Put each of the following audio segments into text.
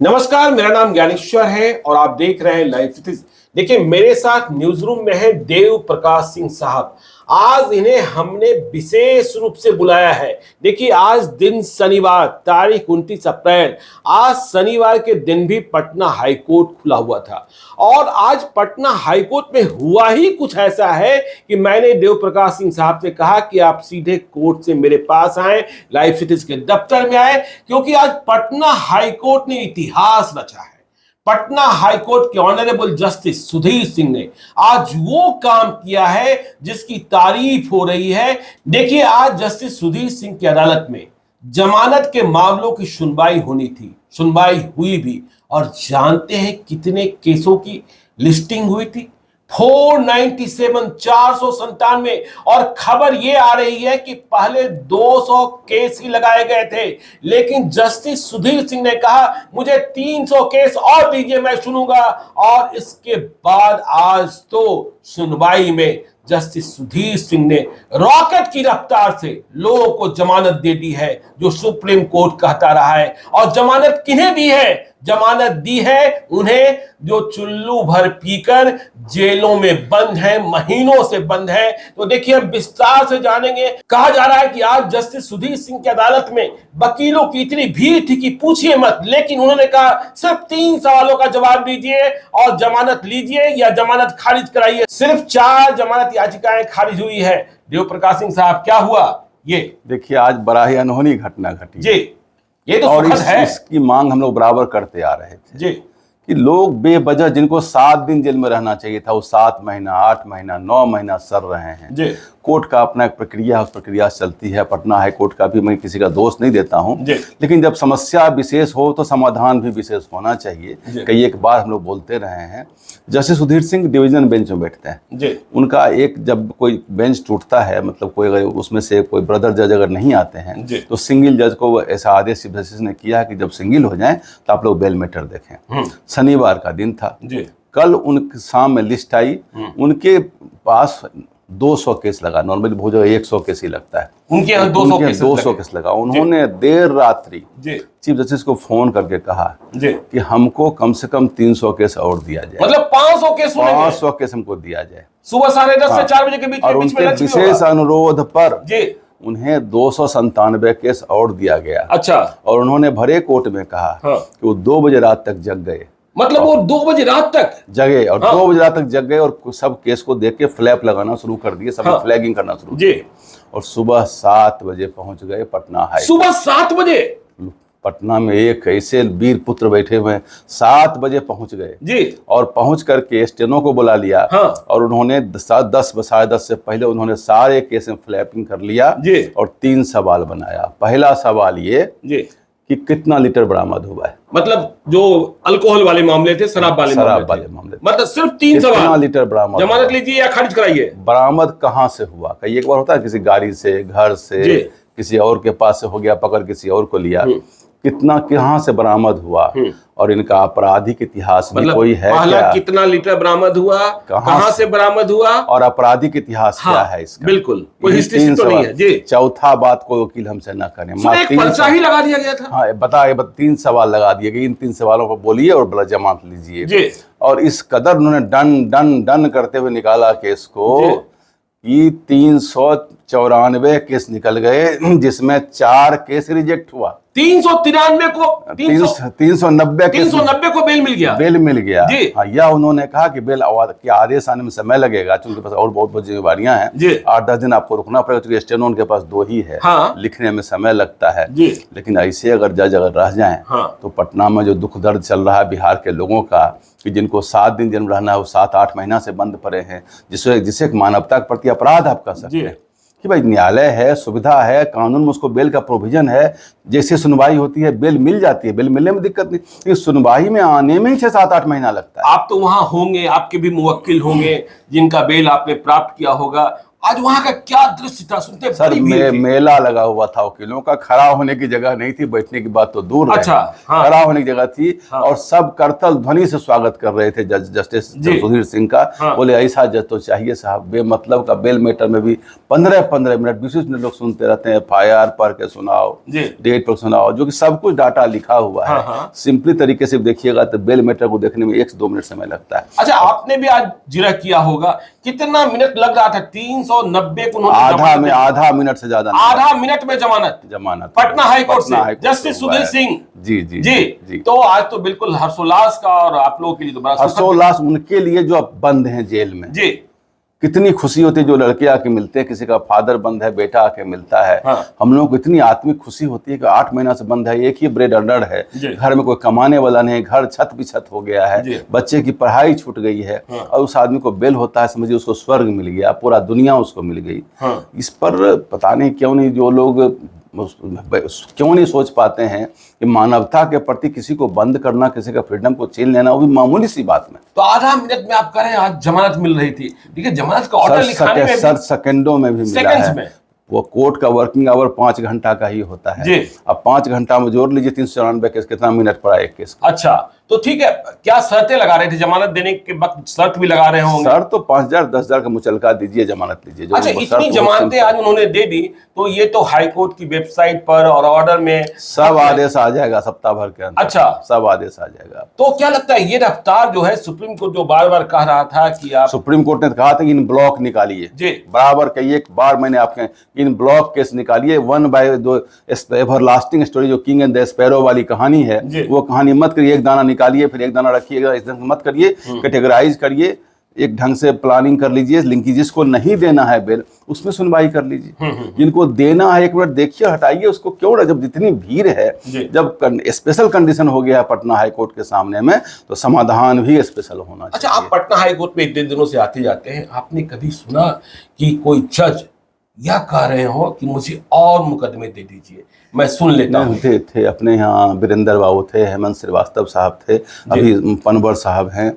नमस्कार, मेरा नाम ज्ञानेश्वर है और आप देख रहे हैं लाइव सिटीज। देखिए, मेरे साथ न्यूज रूम में है देव प्रकाश सिंह साहब। आज इन्हें हमने विशेष रूप से बुलाया है। देखिए, आज दिन शनिवार, तारीख 29 अप्रैल। आज शनिवार के दिन भी पटना हाईकोर्ट खुला हुआ था और आज पटना हाईकोर्ट में हुआ ही कुछ ऐसा है कि मैंने देव प्रकाश सिंह साहब से कहा कि आप सीधे कोर्ट से मेरे पास आए, लाइव सिटीज के दफ्तर में आए, क्योंकि आज पटना हाईकोर्ट ने इतिहास रचा है। पटना हाईकोर्ट के ऑनरेबल जस्टिस सुधीर सिंह ने आज वो काम किया है जिसकी तारीफ हो रही है। देखिए, आज जस्टिस सुधीर सिंह की अदालत में जमानत के मामलों की सुनवाई होनी थी, सुनवाई हुई भी। और जानते हैं कितने केसों की लिस्टिंग हुई थी? 497, 497। और खबर यह आ रही है कि पहले 200 केस ही लगाए गए थे, लेकिन जस्टिस सुधीर सिंह ने कहा मुझे 300 केस और दीजिए, मैं सुनूंगा। और इसके बाद आज तो सुनवाई में जस्टिस सुधीर सिंह ने रॉकेट की रफ्तार से लोगों को जमानत दे दी है, जो सुप्रीम कोर्ट कहता रहा है। और जमानत किन्हें दी है? जमानत दी है उन्हें जो चुल्लू भर पीकर जेलों में बंद है, महीनों से बंद है। तो देखिए, हम विस्तार से जानेंगे। कहा जा रहा है कि आज जस्टिस सुधीर सिंह की अदालत में वकीलों की इतनी भीड़ थी कि पूछिए मत, लेकिन उन्होंने कहा सिर्फ 3 सवालों का जवाब दीजिए और जमानत लीजिए या जमानत खारिज कराइए। सिर्फ 4 जमानत याचिकाएं खारिज हुई है। देव प्रकाश सिंह साहब, क्या हुआ? ये देखिए, आज बड़ा ही अनहोनी घटना घटी जी, ये तो और सुखद है। इसकी मांग हम लोग बराबर करते आ रहे थे जी, कि लोग बेवजह जिनको 7 दिन जेल में रहना चाहिए था, वो 7 महीना, 8 महीना, 9 महीना सर रहे हैं। जी, कोर्ट का अपना एक प्रक्रिया है, उस प्रक्रिया से चलती है। पटना हाई कोर्ट का भी मैं किसी का दोष नहीं देता हूं, जी। लेकिन जब समस्या विशेष हो तो समाधान भी विशेष होना चाहिए। कई एक बार हम लोग बोलते रहे हैं। Justice Sudhir Singh division bench में बैठते हैं जी। उनका एक जब कोई बेंच टूटता है, मतलब कोई अगर उसमें से कोई ब्रदर जज अगर नहीं आते हैं तो सिंगल जज को ऐसा आदेश चीफ जस्टिस ने किया कि जब सिंगल हो जाए तो आप लोग बेल मैटर देखें। शनिवार का दिन था जी। कल उनके सामने लिस्ट आई, उनके पास 200 केस लगा। नॉर्मली बहुत जगह 100 केस ही लगता है, उनके यहाँ 200 केस लगा। उन्होंने देर रात्रि चीफ जस्टिस को फोन करके कहा कि हमको कम से कम 300 केस और दिया जाए, मतलब 500 केस, 500 केस हमको दिया जाए सुबह 10:30 से 4 बजे के बीच में। और उनके विशेष अनुरोध पर उन्हें 297 केस और दिया गया। अच्छा। और उन्होंने भरे कोर्ट में कहा कि वो 2 बजे रात तक जग गए। मतलब वो 2 बजे रात तक जगे और 2 बजे रात तक जग गए और सब केस को देख के फ्लैप लगाना शुरू कर दिए, सब फ्लैगिंग करना शुरू किया। और सुबह 7 बजे पहुंच गए पटना हाई। सुबह 7 बजे पटना में एक ऐसे वीर पुत्र बैठे हुए हैं, 7 बजे पहुंच गए जी। और पहुंच करके स्टेनो को बुला लिया। और उन्होंने 10 साढ़े 10 से पहले उन्होंने सारे केस में फ्लैपिंग कर लिया जी। और 3 सवाल बनाया। पहला सवाल ये जी कि कितना लीटर बरामद हुआ है, मतलब जो अल्कोहल वाले मामले थे, शराब वाले मामले, मतलब सिर्फ 3 सवाल। कितना लीटर बरामद, जमानत लीजिए या खारिज कराइए। बरामद कहाँ से हुआ? कई एक बार होता है किसी गाड़ी से, घर से, किसी और के पास से हो गया, पकड़ किसी और को लिया। कितना कहाँ से बरामद हुआ और इनका आपराधिक इतिहास भी कोई है क्या? कितना लीटर बरामद हुआ, कहाँ से बरामद हुआ और आपराधिक इतिहास क्या है इसका? बिल्कुल कोई हिस्ट्री तो नहीं है जी। चौथा बात को वकील हमसे ना करें। एक पर्चा ही लगा दिया गया था। हाँ, बताए 3 सवाल लगा दिए गए। इन 3 सवालों पर बोलिए और बड़ा जमानत लीजिए जी। और इस कदर उन्होंने डन करते हुए निकाला केस को कि 394 केस निकल गए, जिसमें 4 केस रिजेक्ट हुआ। 393 को 390 को बेल मिल गया जी। हाँ, यह उन्होंने कहा कि बेल के आदेश आने में समय लगेगा, क्योंकि पास और बहुत जिम्मेवारियां हैं, 8-10 दिन आपको रुकना पड़ेगा, क्योंकि स्टेनो उनके पास 2 ही है। लिखने में समय लगता है जी। लेकिन ऐसे अगर जज अगर रह जाएं तो पटना में जो दुख दर्द चल रहा है बिहार के लोगों का, कि जिनको 7 दिन जेल में रहना है, वो 7-8 महीना से बंद पड़े हैं, जिसे मानवता के प्रति अपराध आप कह सकते हैं कि भाई न्यायालय है, सुविधा है, कानून में उसको बेल का प्रोविजन है। जैसे सुनवाई होती है बेल मिल जाती है, बेल मिलने में दिक्कत नहीं, लेकिन सुनवाई में आने में ही 6-7-8 महीना लगता है। आप तो वहां होंगे, आपके भी मुवक्किल होंगे जिनका बेल आपने प्राप्त किया होगा। आज वहां का क्या दृश्य था, सुनते सर मेला लगा हुआ था, वकीलों का खड़ा होने की जगह नहीं थी, बैठने की बात तो दूर रहे। अच्छा, हाँ। खड़ा होने की जगह थी। हाँ। और सब करतल ध्वनि से स्वागत कर रहे थे जस्टिस सुधीर सिंह का। हाँ। बोले ऐसा जज तो चाहिए साहब, बेमतलब का बेल मैटर में भी 15-15 मिनट 20 मिनट लोग सुनते रहते हैं। FIR पढ़ के सुनाओ, डेट पर सुनाओ, जो कि सब कुछ डाटा लिखा हुआ है। हाँ। सिंपली तरीके से देखिएगा तो बेल मैटर को देखने में 1 से 2 मिनट समय लगता है। अच्छा, आपने भी आज जिरह किया होगा, कितना मिनट लग रहा था? 390 को आधा मिनट से ज्यादा, आधा मिनट में जमानत पटना हाई कोर्ट से जस्टिस सुधीर सिंह। जी। तो आज तो बिल्कुल हर्षोल्लास का, और आप लोगों के लिए तो बड़ा हर्षोल्लास उनके लिए जो अब बंद हैं जेल में। जी। कितनी खुशी होती है जो लड़के आके मिलते हैं, किसी का फादर बंद है, बेटा आके मिलता है। हाँ। हम लोगों को इतनी आत्मिक खुशी होती है कि 8 महीना से बंद है, एक ही ब्रेड अर्नर है, घर में कोई कमाने वाला नहीं, घर छत भी छत हो गया है, बच्चे की पढ़ाई छूट गई है। हाँ। और उस आदमी को बेल होता है, समझिए उसको स्वर्ग मिल गया, पूरा दुनिया उसको मिल गई। हाँ। इस पर पता नहीं क्यों नहीं जो लोग क्यों नहीं सोच पाते हैं कि मानवता के प्रति किसी को बंद करना, किसी का फ्रीडम को छीन लेना, वो भी मामूली सी बात में। तो आधा मिनट में आप कह रहे हैं आज जमानत मिल रही थी। देखिए, जमानत का ऑर्डर लिखाने में सर सेकंडों में भी मिला है। वो कोर्ट का वर्किंग आवर 5 घंटा का ही होता है। अब 5 घंटा में जोड़ लीजिए 394 केस, कितना मिनट पड़ा एक केस। अच्छा, तो ठीक है, क्या शर्तें लगा रहे थे जमानत देने के वक्त? शर्त भी लगा रहे होंगे। सर तो 5,000 10,000 का मुचलका दीजिए, जमानत लीजिए। अच्छा, इतनी जमानतें आज उन्होंने दे दी, तो ये तो हाई कोर्ट की वेबसाइट पर और ऑर्डर में सब आदेश आ जाएगा सप्ताह भर के अंदर। अच्छा, सब आदेश आ जाएगा। तो क्या लगता है ये रफ्तार जो है, सुप्रीम कोर्ट जो बार बार कह रहा था कि आप, सुप्रीम कोर्ट ने कहा था कि इन ब्लॉक निकालिए जी, बराबर कई एक बार मैंने आपके इन ब्लॉक केस निकालिए, 1 बाय 2 एवरलास्टिंग स्टोरी जो किंग एंड द स्पैरो वाली कहानी है, वो कहानी मत करिए। एक दाना निकालिए, फिर एक दाना रखिएगा, इस ढंग से मत करिए, कैटेगराइज करिए, एक ढंग से प्लानिंग कर लीजिए। लिंकी जिसको नहीं देना है बेल, उसमें सुनवाई कर लीजिए। जिनको देना है 1 मिनट देखिए, हटाइए उसको। क्यों ना, जब जितनी भीड़ है, जब स्पेशल कंडीशन हो गया पटना हाई कोर्ट के सामने में, तो समाधान भी स्पेशल होना चाहिए। अच्छा, आप पटना हाई कोर्ट में इतने दिनों से आते जाते हैं, आपने कभी सुना कि कोई जज या कह रहे हो कि मुझे और मुकदमे दे दीजिए, मैं सुन लेता हूं? थे अपने यहाँ वीरेंद्र बाबू थे, हेमंत श्रीवास्तव साहब थे, अभी पनवर साहब हैं,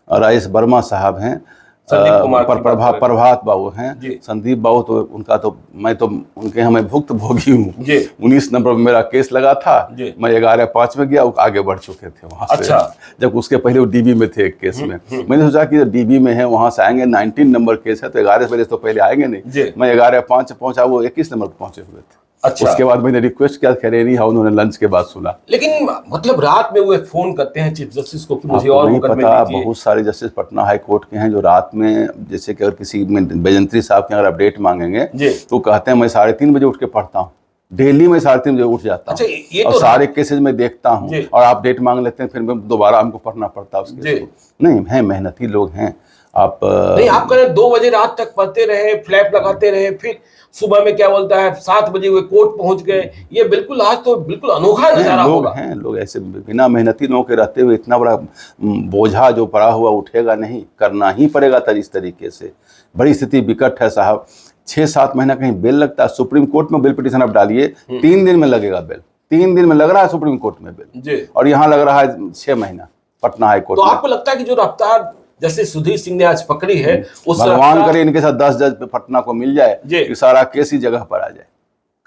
राजेश वर्मा साहब हैं, प्रभात बाबू हैं, संदीप बाबू, तो उनका तो मैं तो उनके यहाँ मैं भुक्त भोगी हूँ। 19 नंबर में मेरा केस लगा था, मैं 11-5 में गया, वो आगे बढ़ चुके थे वहाँ से। अच्छा। जब उसके पहले वो DB में थे एक केस में, मैंने सोचा कि DB में है वहाँ से आएंगे, 19 नंबर केस है तो 11 से तो पहले आएंगे नहीं। मैं 11-5 पहुंचा, वो 21 नंबर पर पहुंचे हुए थे। अच्छा। उसके बाद मैंने रिक्वेस्ट किया, कह रहे नहीं, हाँ, उन्होंने लंच के बाद सुना। लेकिन मतलब रात में वो फोन करते हैं चीफ जस्टिस को कि मुझे और मुकदमे दीजिए। बहुत सारे जस्टिस पटना हाई कोर्ट के हैं जो रात में, जैसे कि अगर किसी में बेजंत्री साहब के अगर अपडेट मांगेंगे तो कहते हैं मैं 3:30 बजे उठ के पढ़ता हूँ, डेली में 3:30 बजे उठ जाता हूँ। अच्छा, और तो सारे केसेज में देखता हूँ, और आप डेट मांग लेते हैं, फिर दोबारा हमको पढ़ना पड़ता है उसके। नहीं है, मेहनती लोग हैं। आप नहीं, आप करें 2 बजे रात तक पढ़ते रहे, फ्लैप लगाते रहे, फिर सुबह में क्या बोलता है 7 बजे हुए कोर्ट पहुंच गए। ये बिल्कुल आज तो बिल्कुल अनोखा नजारा होगा। हैं लोग ऐसे बिना मेहनती लोगों के रहते हुए इतना बड़ा बोझा जो पड़ा हुआ उठेगा नहीं, करना ही पड़ेगा इस तरीके से। बड़ी स्थिति विकट है साहब। 6-7 महीना कहीं बेल लगता है, सुप्रीम कोर्ट में बेल पिटीशन आप डालिए 3 दिन में लगेगा बेल, 3 दिन में लग रहा है सुप्रीम कोर्ट में बेल, और यहाँ लग रहा है 6 महीना पटना हाई कोर्ट। तो आपको लगता है कि जो रफ्तार जैसे सुधीर सिंह ने आज पकड़ी है, उस भगवान करे इनके साथ 10 जज पटना को मिल जाए कि सारा केस ही जगह पर आ जाए।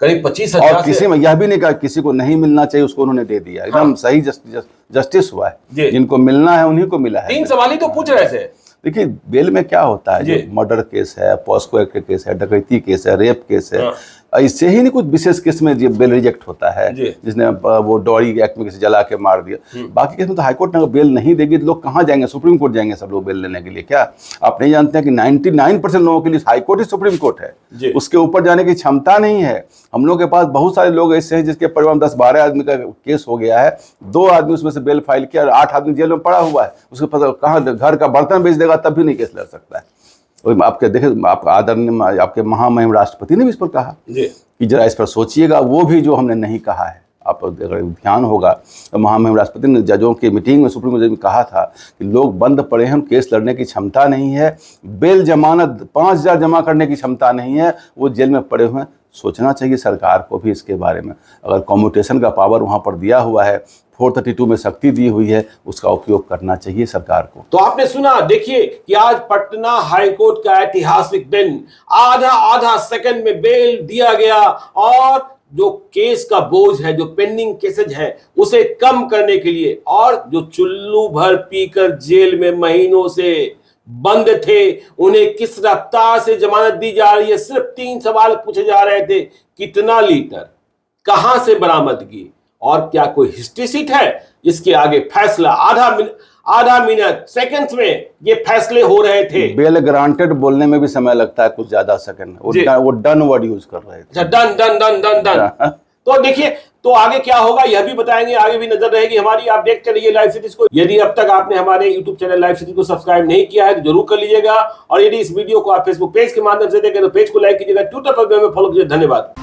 करीब 25,000। और किसी में यह भी नहीं कहा किसी को नहीं मिलना चाहिए, उसको उन्होंने दे दिया। एकदम सही जस्टिस हुआ है, जिनको मिलना है उन्हीं को मिला है। 3 सवाल ही तो पूछ रहे थे। देखिए बेल में क्या होता है, जो मर्डर केस है, पॉस्को एक्ट केस है, डकैती केस है, रेप केस है, ऐसे ही नहीं कुछ विशेष केस में बेल रिजेक्ट होता है, जिसने वो डॉरी एक्ट में किसी जला के मार दिया। बाकी केस में तो हाईकोर्ट ने बेल नहीं देगी तो लोग कहाँ जाएंगे? सुप्रीम कोर्ट जाएंगे सब लोग बेल लेने के लिए। क्या आप नहीं जानते हैं कि 99% लोगों के लिए हाईकोर्ट ही सुप्रीम कोर्ट है, उसके ऊपर जाने की क्षमता नहीं है। हम लोग के पास बहुत सारे लोग ऐसे हैं जिसके परिवार में 10-12 आदमी का केस हो गया है, 2 आदमी उसमें से बेल फाइल किया, 8 आदमी जेल में पड़ा हुआ है, उसके पास कहाँ घर का बर्तन बेच देगा तब भी नहीं केस लड़ सकता है। आपके देखे आप आदरणीय आपके महामहिम राष्ट्रपति ने भी इस पर कहा कि जरा इस पर सोचिएगा, वो भी जो हमने नहीं कहा है। आप अगर ध्यान होगा तो महामहिम राष्ट्रपति ने जजों की मीटिंग में सुप्रीम कोर्ट में कहा था कि लोग बंद पड़े हैं, केस लड़ने की क्षमता नहीं है, बेल जमानत 5,000 जमा करने की क्षमता नहीं है, वो जेल में पड़े हुए हैं, सोचना चाहिए सरकार को भी इसके बारे में। अगर कम्यूटेशन का पावर वहाँ पर दिया हुआ है, 432 में शक्ति दी हुई है, उसका उपयोग करना चाहिए सरकार को। तो आपने सुना, देखिए कि आज पटना हाईकोर्ट का ऐतिहासिक दिन, आधा सेकंड में बेल दिया गया और जो केस का बोझ है, जो पेंडिंग केसेज है, उसे कम करने के लिए, और जो चुल्लू भर पीकर जेल में महीनों से बंद थे, उन्हें किस रफ्तार से जमानत दी जा रही है। सिर्फ 3 सवाल पूछे जा रहे थे, कितना लीटर, कहां से बरामदगी, और क्या कोई हिस्ट्री सीट है। इसके आगे फैसला आधा मिनट सेकंड्स में ये फैसले हो रहे थे। बेल ग्रांटेड बोलने में भी समय लगता है कुछ ज्यादा सेकंड। वो डन वर्ड यूज कर रहे थे। Done done done done done. तो देखिए, तो आगे क्या होगा यह भी बताएंगे, आगे भी नजर रहेगी हमारी। आप देखते रहिए लाइव सिटीज को। यदि अब तक आपने हमारे YouTube चैनल लाइव सिटीज को सब्सक्राइब नहीं किया है तो जरूर कर लीजिएगा, और यदि इस वीडियो को आप फेसबुक पेज के माध्यम से देखें तो पेज को लाइक कीजिएगा, ट्विटर पर भी हमें फॉलो कीजिए। धन्यवाद।